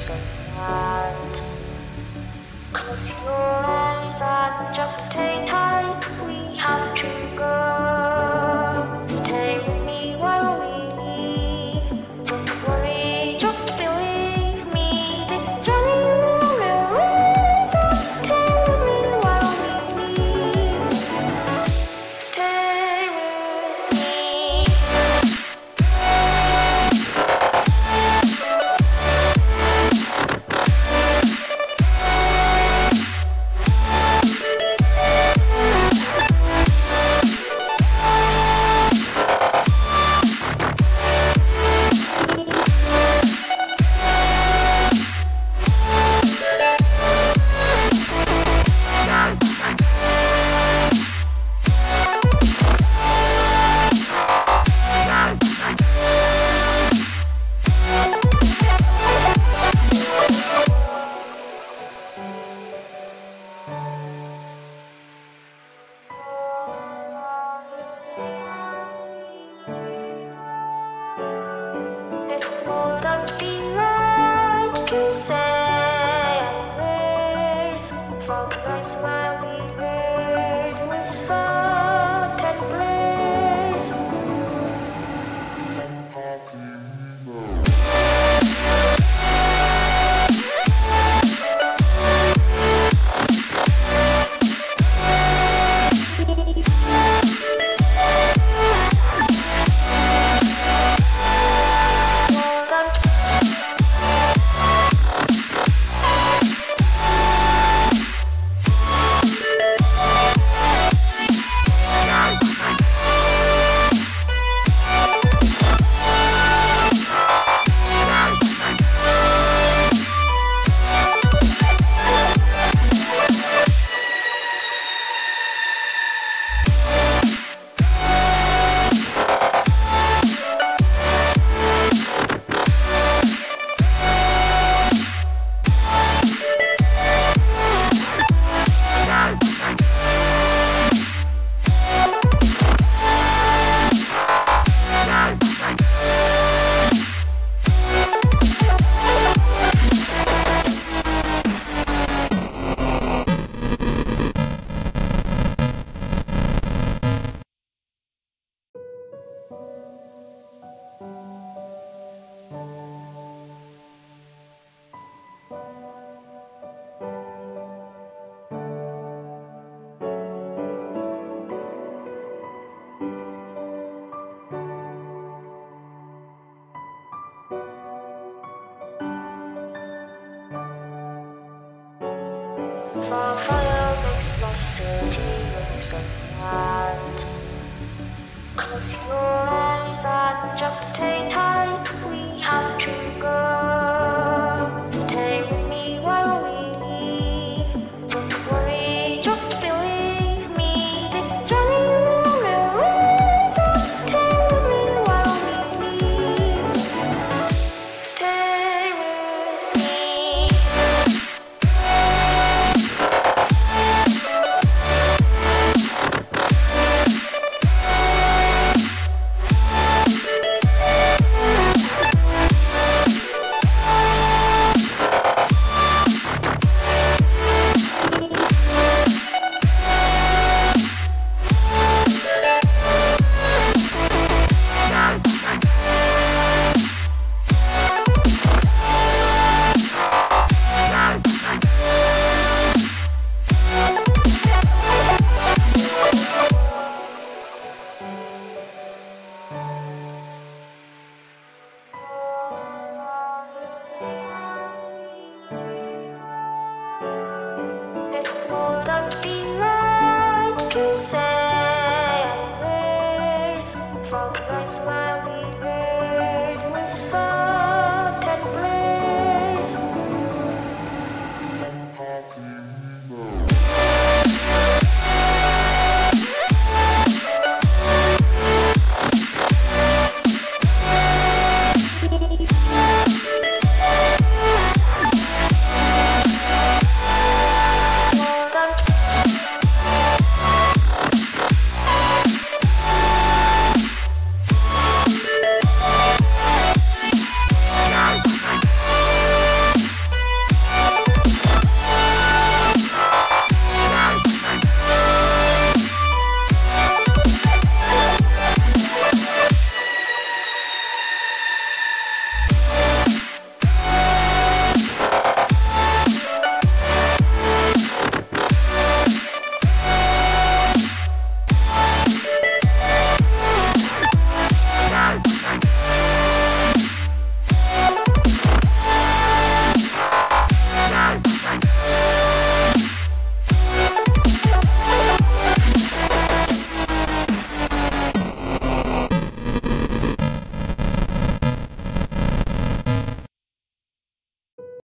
of land. Close your eyes and just stay tight, we have to go. Stay with me while we leave. Don't worry, just believe me, this journey will relieve us. Stay with me while we leave. Stay with me. It wouldn't be right to say anyways, for the place where we live with certain bliss. For fire makes no city rooms of land. Close your eyes and just stay tight, we have to go.